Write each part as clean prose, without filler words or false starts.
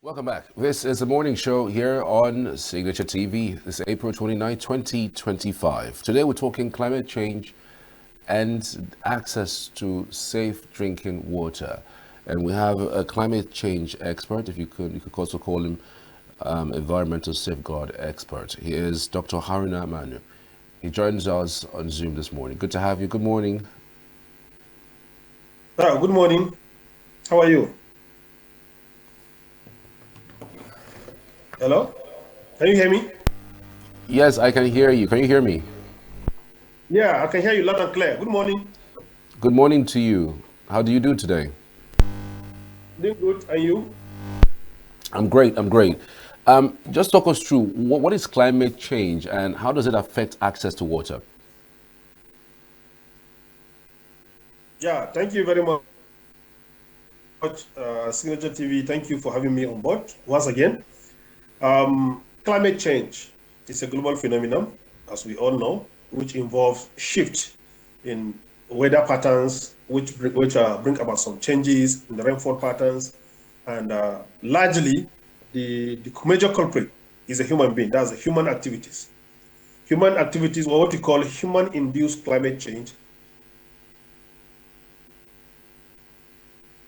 Welcome back. This is the morning show here on Signature TV. This is April 29, 2025. Today we're talking climate change and access to safe drinking water. And we have a climate change expert, if you could also call him environmental safeguard expert. He is Dr. Haruna Manu. He joins us on Zoom this morning. Good to have you. Good morning. Good morning. How are you? Hello? Can you hear me? Yes, I can hear you. Can you hear me? Yeah, I can hear you loud and clear. Good morning. Good morning to you. How do you do today? Doing good. And you? I'm great. I'm great. Just talk us through what is climate change and how does it affect access to water? Yeah, thank you very much, Signature TV. Thank you for having me on board once again. Climate change is a global phenomenon, as we all know, which involves shift in weather patterns, which bring about some changes in the rainfall patterns, and largely the major culprit is a human being. That's the human activities. Human activities, or what we call human-induced climate change,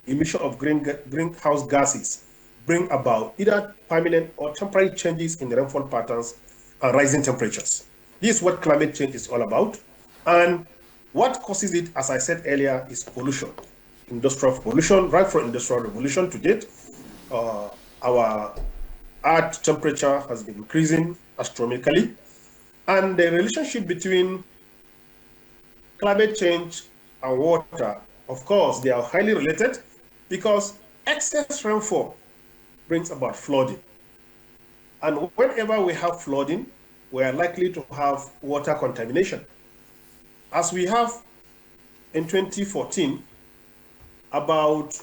emission of greenhouse gases bring about either permanent or temporary changes in the rainfall patterns and rising temperatures. This is what climate change is all about. And what causes it, as I said earlier, is pollution. Industrial pollution, right from industrial revolution to date, our earth temperature has been increasing astronomically. And the relationship between climate change and water, of course, they are highly related because excess rainfall brings about flooding. And whenever we have flooding, we are likely to have water contamination. As we have in 2014, about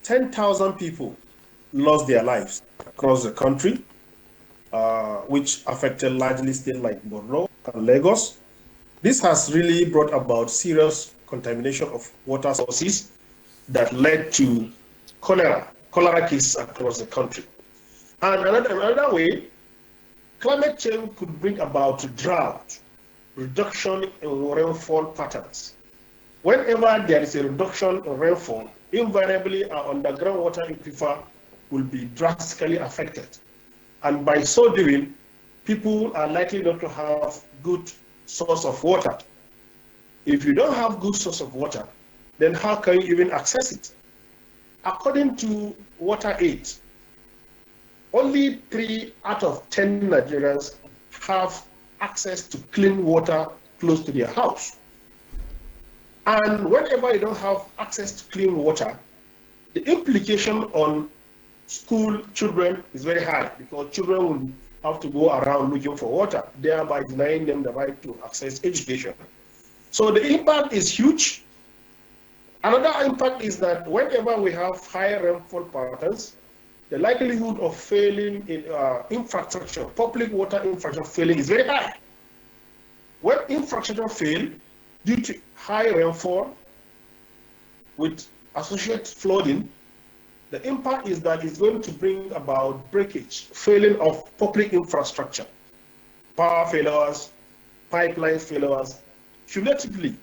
10,000 people lost their lives across the country, which affected largely states like Borno and Lagos. This has really brought about serious contamination of water sources that led to cholera cases across the country. And another way, climate change could bring about drought, reduction in rainfall patterns. Whenever there is a reduction in rainfall, invariably our underground water aquifer will be drastically affected. And by so doing, people are likely not to have good source of water. If you don't have good source of water, then how can you even access it? According to WaterAid, only 3 out of 10 Nigerians have access to clean water close to their house. And whenever you don't have access to clean water, the implication on school children is very high because children will have to go around looking for water, thereby denying them the right to access education. So the impact is huge. Another impact is that whenever we have higher rainfall patterns, the likelihood of failing in infrastructure, public water infrastructure failing is very high. When infrastructure fail due to high rainfall with associated flooding, the impact is that it's going to bring about breakage, failing of public infrastructure, power failures, pipeline failures. Cumulatively,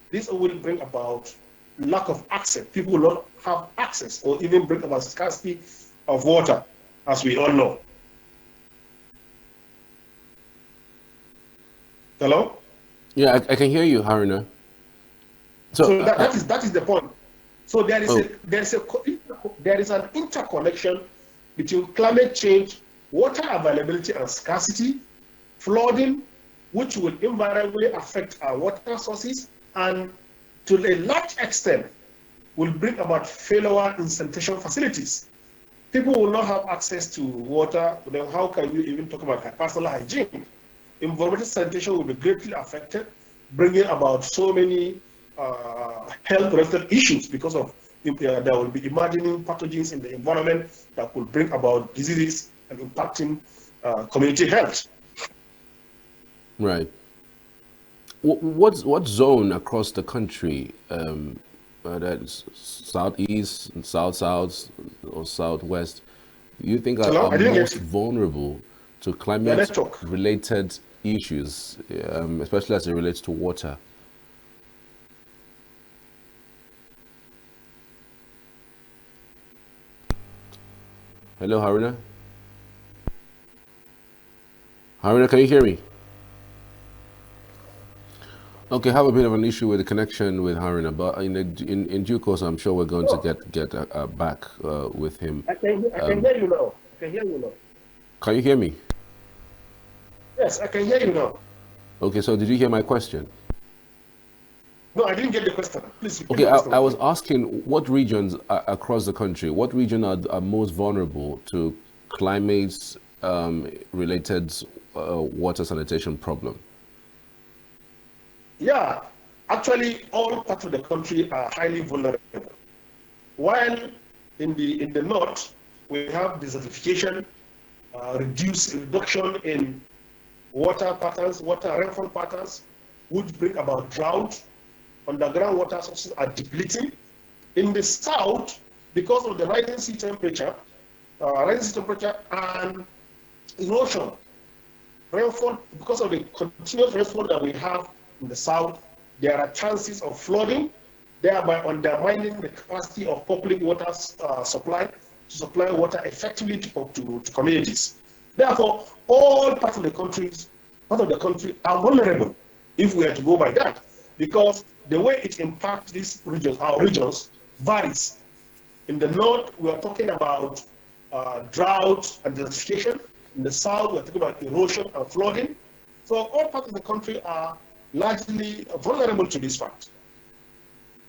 this will bring about lack of access. People will not have access or even bring about scarcity of water, as we all know. Hello? Yeah, I can hear you, Haruna. So that is the point. So there is an interconnection between climate change, water availability and scarcity, flooding, which will invariably affect our water sources, and to a large extent will bring about failure in sanitation facilities. People will not have access to water, then how can you even talk about personal hygiene? Environmental sanitation will be greatly affected, bringing about so many health-related issues because of there will be emerging pathogens in the environment that will bring about diseases and impacting community health. Right. What zone across the country, that's southeast, south, or southwest, you think Hello? are I didn't get most you. vulnerable to Yeah, let's talk. climate-related issues, especially as it relates to water? Hello, Haruna? Haruna, can you hear me? Okay, I have a bit of an issue with the connection with Haruna, but in due course, I'm sure we're going to No, get back with him. I can hear you now. I can hear you now. Can you hear me? Yes, I can hear you now. Okay, so did you hear my question? No, I didn't get the question. Please repeat Okay, the question I was again. asking what regions across the country, what region are most vulnerable to climate related water sanitation problem? Yeah, actually, all parts of the country are highly vulnerable. While in the north, we have desertification, reduction in water patterns, water rainfall patterns, which bring about drought. Underground water sources are depleting. In the south, because of the rising sea temperature and erosion, rainfall, because of the continuous rainfall that we have in the south, there are chances of flooding, thereby undermining the capacity of public water supply to supply water effectively to communities. Therefore, all parts of the country are vulnerable if we are to go by that, because the way it impacts these regions, our regions, varies. In the north, we are talking about drought and desertification. In the south, we are talking about erosion and flooding. So all parts of the country are largely vulnerable to this fact.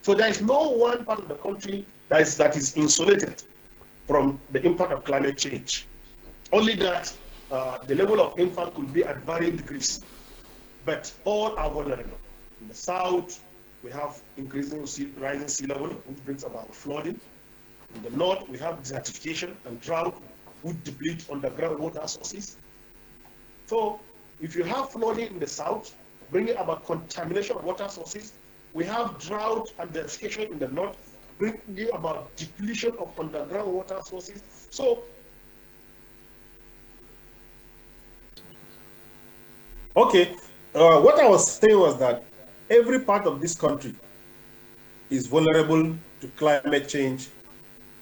So there is no one part of the country that is insulated from the impact of climate change. Only that the level of impact could be at varying degrees, but all are vulnerable. In the south, we have rising sea level, which brings about flooding. In the north, we have desertification and drought, which deplete underground water sources. So if you have flooding in the south, bringing about contamination of water sources, we have drought and desertification in the north, bringing about depletion of underground water sources. So, okay, what I was saying was that every part of this country is vulnerable to climate change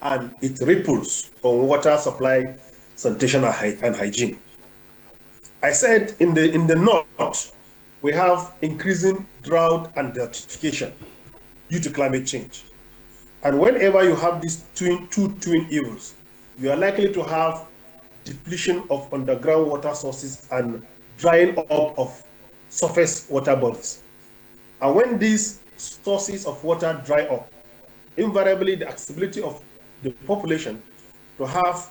and it ripples on water supply, sanitation, and hygiene. I said in the north, we have increasing drought and desertification due to climate change. And whenever you have these two twin evils, you are likely to have depletion of underground water sources and drying up of surface water bodies. And when these sources of water dry up, invariably the accessibility of the population to have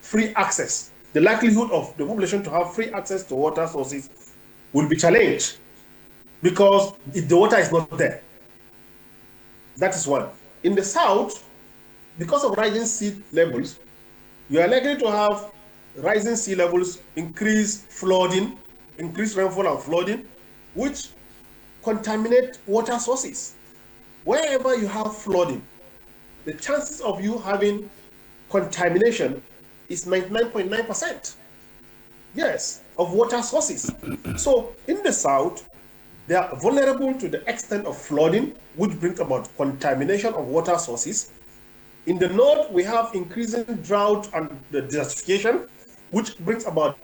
free access, the likelihood of the population to have free access to water sources will be challenged because if the water is not there. That is one. In the south, because of rising sea levels, you are likely to have rising sea levels, increased flooding, increased rainfall and flooding, which contaminate water sources. Wherever you have flooding, the chances of you having contamination is 99.9%. Yes, of water sources. So in the south, they are vulnerable to the extent of flooding, which brings about contamination of water sources. In the north, we have increasing drought and the desertification, which brings about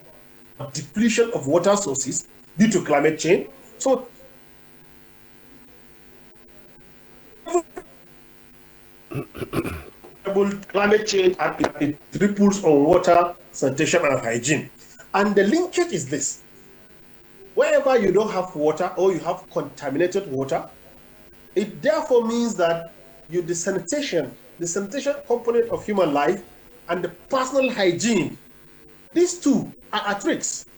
depletion of water sources due to climate change. So climate change and it ripples on water, sanitation, and hygiene. And the linkage is this. Wherever you don't have water or you have contaminated water, it therefore means that the sanitation component of human life and the personal hygiene, these two are at risk.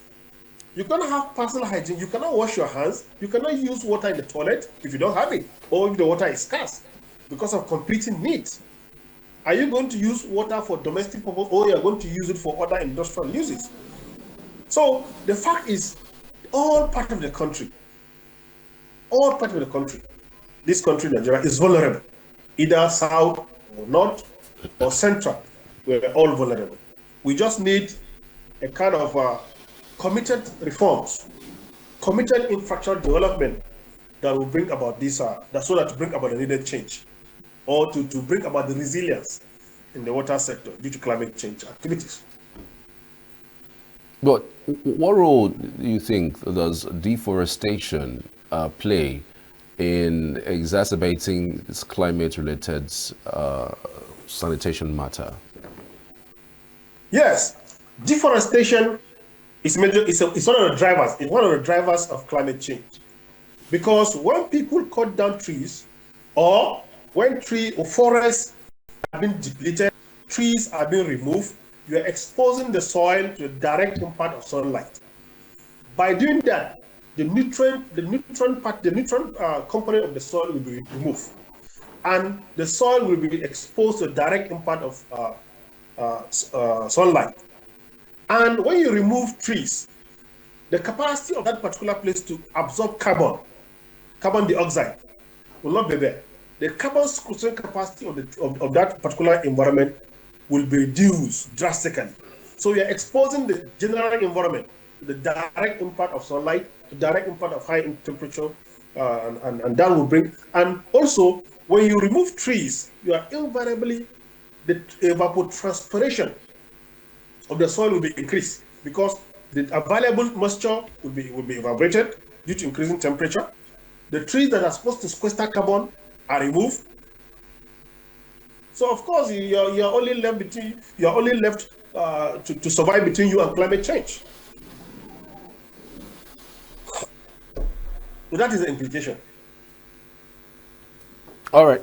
You cannot have personal hygiene, you cannot wash your hands, you cannot use water in the toilet if you don't have it, or if the water is scarce because of competing needs. Are you going to use water for domestic purpose or you're going to use it for other industrial uses? So the fact is, all part of the country, this country, Nigeria, is vulnerable, either south or north or central. we're all vulnerable. We just need a kind of committed reforms, committed infrastructure development that will bring about this, so that to bring about the needed change, or to bring about the resilience in the water sector due to climate change activities. But what role do you think does deforestation play in exacerbating this climate-related sanitation matter? Yes, deforestation is major. It's one of the drivers. It's one of the drivers of climate change, because when people cut down trees, or when tree or forests are being depleted, trees are being removed, you are exposing the soil to the direct impact of sunlight. By doing that, the nutrient component of the soil will be removed, and the soil will be exposed to the direct impact of sunlight. And when you remove trees, the capacity of that particular place to absorb carbon dioxide, will not be there. The carbon sequestration capacity of that particular environment will be reduced drastically. So you're exposing the general environment to the direct impact of sunlight, the direct impact of high temperature, and that will bring. And also, when you remove trees, you are invariably, the evapotranspiration of the soil will be increased, because the available moisture will be evaporated due to increasing temperature. The trees that are supposed to sequester carbon are removed. So of course you're only left to survive between you and climate change. So that is the implication. All right.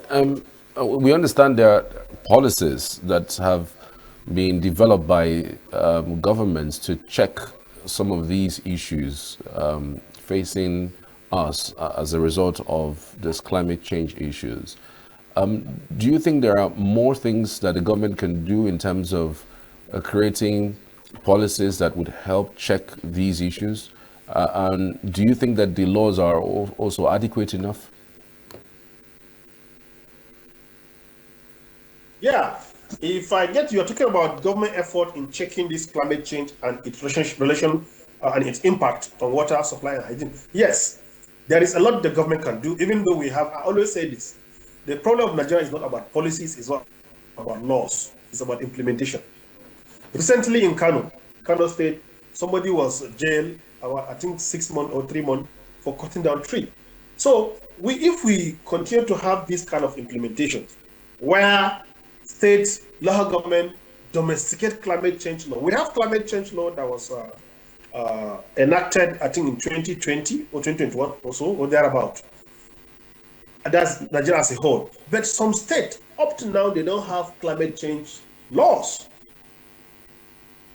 We understand there are policies that have been developed by governments to check some of these issues facing us as a result of this climate change issues. Do you think there are more things that the government can do in terms of creating policies that would help check these issues? And do you think that the laws are also adequate enough? Yeah, if I get you're talking about government effort in checking this climate change and its relation and its impact on water supply and hygiene. Yes, there is a lot the government can do, even though I always say this, the problem of Nigeria is not about policies, it's not about laws, it's about implementation. Recently in Kano State, somebody was jailed, I think 6 months or 3 months, for cutting down tree. So if we continue to have this kind of implementation, where states, local government domesticate climate change law. We have climate change law that was enacted, I think, in 2020 or 2021 or so, or thereabout. And that's Nigeria as a whole. But some states, up to now, they don't have climate change laws.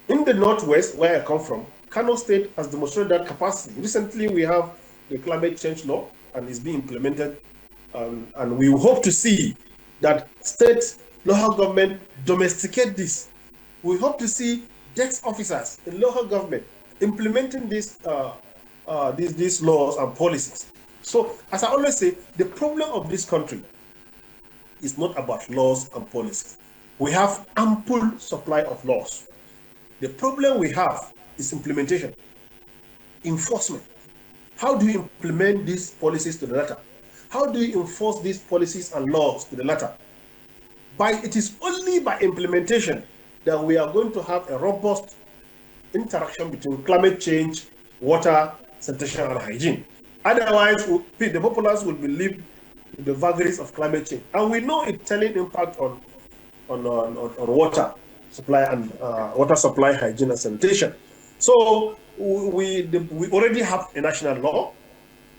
In the Northwest, where I come from, Kano State has demonstrated that capacity. Recently, we have the climate change law, and it's being implemented. And we hope to see that states, local government domesticate this. We hope to see desk officers in local government implementing these laws and policies. So, as I always say, the problem of this country is not about laws and policies. We have ample supply of laws. The problem we have is implementation, enforcement. How do you implement these policies to the letter? How do you enforce these policies and laws to the letter? It is only by implementation that we are going to have a robust interaction between climate change, water, sanitation, and hygiene. Otherwise, the populace will believe in the vagaries of climate change. And we know it's telling impact on water supply and water supply, hygiene, and sanitation. So we already have a national law.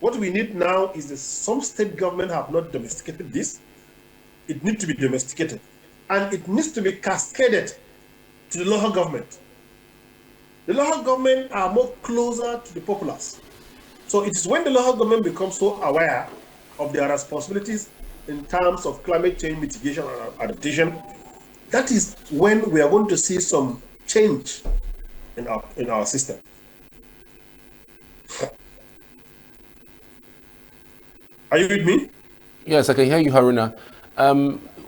What we need now is that some state government have not domesticated this. It needs to be domesticated, and it needs to be cascaded to the local government. The local government are more closer to the populace. So it is when the local government becomes so aware of their responsibilities in terms of climate change mitigation and adaptation, that is when we are going to see some change in our system. Are you with me? Yes, I can hear you, Haruna.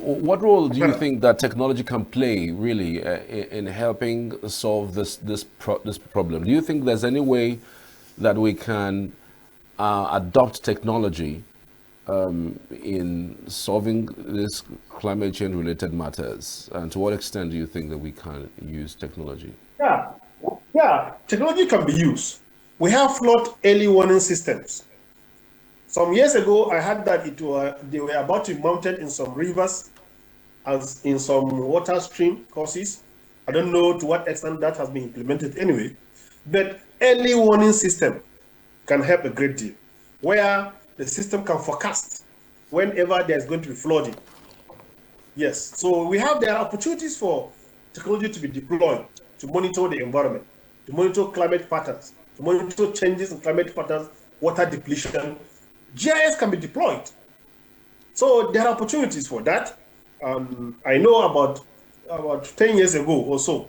What role do you think that technology can play, really, in helping solve this problem? Do you think there's any way that we can adopt technology in solving this climate change related matters? And to what extent do you think that we can use technology? Yeah, yeah, technology can be used. We have flood early warning systems. Some years ago, I heard that they were about to be mounted in some rivers and in some water stream courses. I don't know to what extent that has been implemented anyway, but early warning system can help a great deal, where the system can forecast whenever there's going to be flooding. Yes, so there are opportunities for technology to be deployed to monitor the environment, to monitor climate patterns, to monitor changes in climate patterns, water depletion. GIS can be deployed. So there are opportunities for that. I know about 10 years ago or so,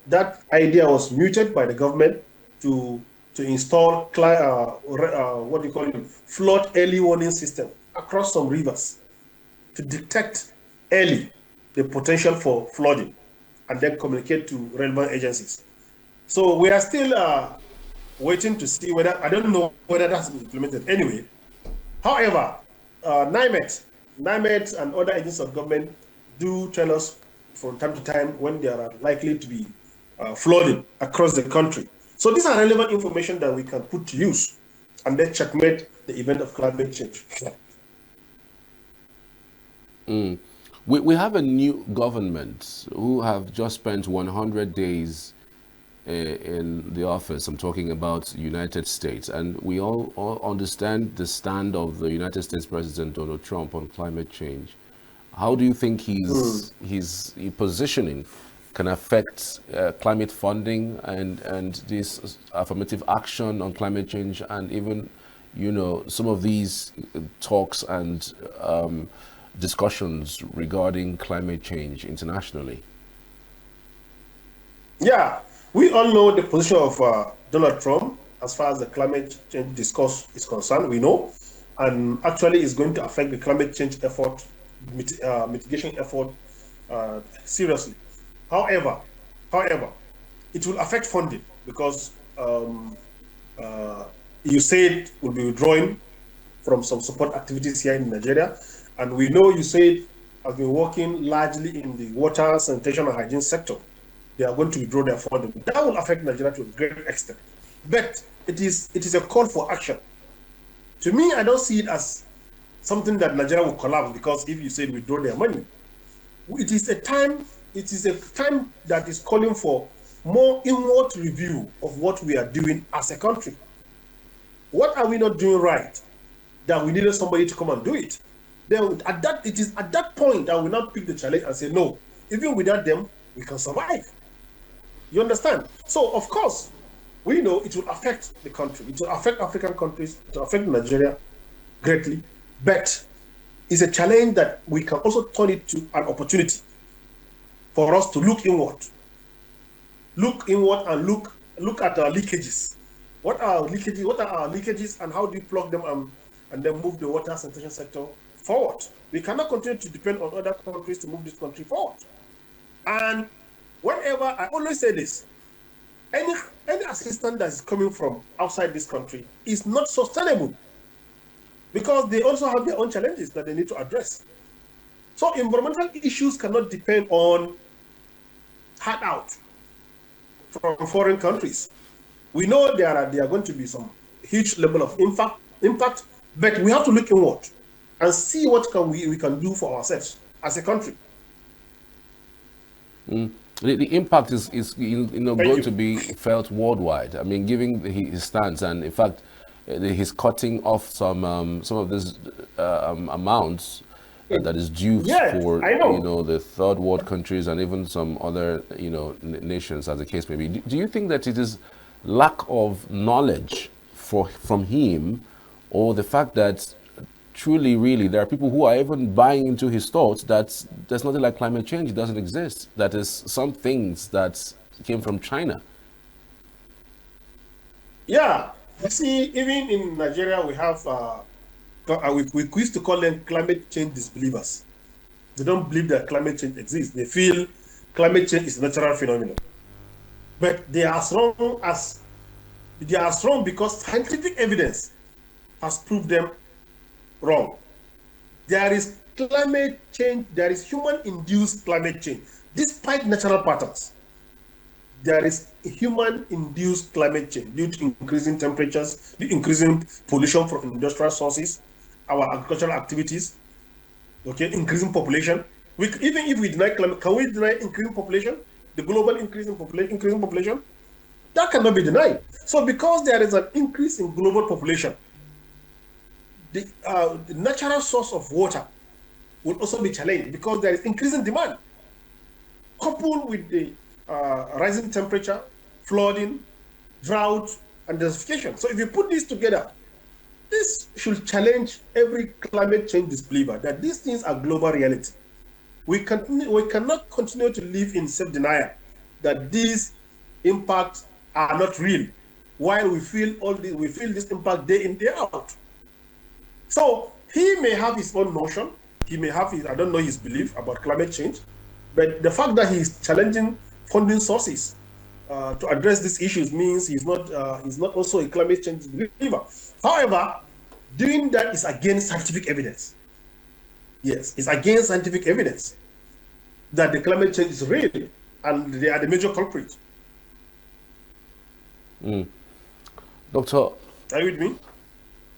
that idea was muted by the government to install what do you call it, flood early warning system across some rivers to detect early the potential for flooding and then communicate to relevant agencies. So we are still waiting to see whether, I don't know whether that's been implemented anyway. However, NIMET and other agencies of government do tell us from time to time when there are likely to be flooding across the country. So these are relevant information that we can put to use and then checkmate the event of climate change. We have a new government who have just spent 100 days in the office. I'm talking about United States, and we all understand the stand of the United States President Donald Trump on climate change. How do you think his positioning can affect climate funding and this affirmative action on climate change, and even, some of these talks and discussions regarding climate change internationally? Yeah, we all know the position of Donald Trump as far as the climate change discourse is concerned. We know, and actually, it's going to affect the climate change effort, mitigation effort, seriously. However, it will affect funding because USAID will be withdrawing from some support activities here in Nigeria, and we know USAID has been working largely in the water, sanitation, and hygiene sector. They are going to withdraw their funding. That will affect Nigeria to a great extent. But it is a call for action. To me, I don't see it as something that Nigeria will collapse because if USAID withdraw their money. It is a time that is calling for more inward review of what we are doing as a country. What are we not doing right that we needed somebody to come and do it? Then it is at that point that we now pick the challenge and say, no, even without them, we can survive. You understand? So, of course, we know it will affect the country. It will affect African countries. It will affect Nigeria greatly. But it's a challenge that we can also turn it to an opportunity for us to look inward. Look inward and look at our leakages. What are our leakages and how do you plug them and then move the water sanitation sector forward? We cannot continue to depend on other countries to move this country forward. And whenever, I always say this, any assistance that is coming from outside this country is not sustainable because they also have their own challenges that they need to address. So environmental issues cannot depend on handout from foreign countries. We know there are going to be some huge level of impact, but we have to look inward and see what we can do for ourselves as a country. The impact is going to be felt worldwide. I mean, given his stance, and in fact, he's cutting off some of these amounts that is due for the third world countries and even some other nations, as the case may be. Do you think that it is lack of knowledge from him, or the fact that truly, really, there are people who are even buying into his thoughts that there's nothing like climate change, it doesn't exist, that is some things that came from China? Yeah, you see, even in Nigeria, we have, we used to call them climate change disbelievers. They don't believe that climate change exists. They feel climate change is a natural phenomenon. But they are strong because scientific evidence has proved them wrong. There is climate change, there is human-induced climate change. Despite natural patterns, there is human-induced climate change due to increasing temperatures, the increasing pollution from industrial sources, our agricultural activities, okay, increasing population. Even if we deny climate, can we deny increasing population? The global increasing population? That cannot be denied. So because there is an increase in global population, the natural source of water will also be challenged because there is increasing demand, coupled with the rising temperature, flooding, drought, and desertification. So if you put this together, this should challenge every climate change disbeliever that these things are global reality. We cannot continue to live in self-denial that these impacts are not real, while we feel this impact day in, day out. So he may have his own notion, he may have I don't know his belief about climate change, but the fact that he's challenging funding sources to address these issues means he's not also a climate change believer. However, doing that is against scientific evidence. Yes, it's against scientific evidence that the climate change is real and they are the major culprit. Doctor, are you with me?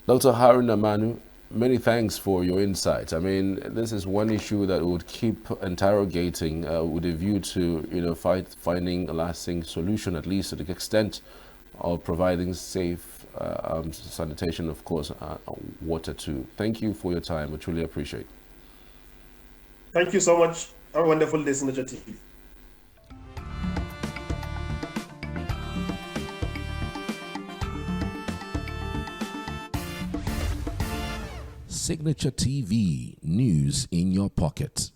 Dr. Haruna Manu, many thanks for your insights. I mean, this is one issue that would keep interrogating with a view to, finding a lasting solution, at least to the extent of providing safe sanitation, of course, water too. Thank you for your time. I truly appreciate it. Thank you so much. Have a wonderful day, Signature TV. Signature TV, news in your pocket.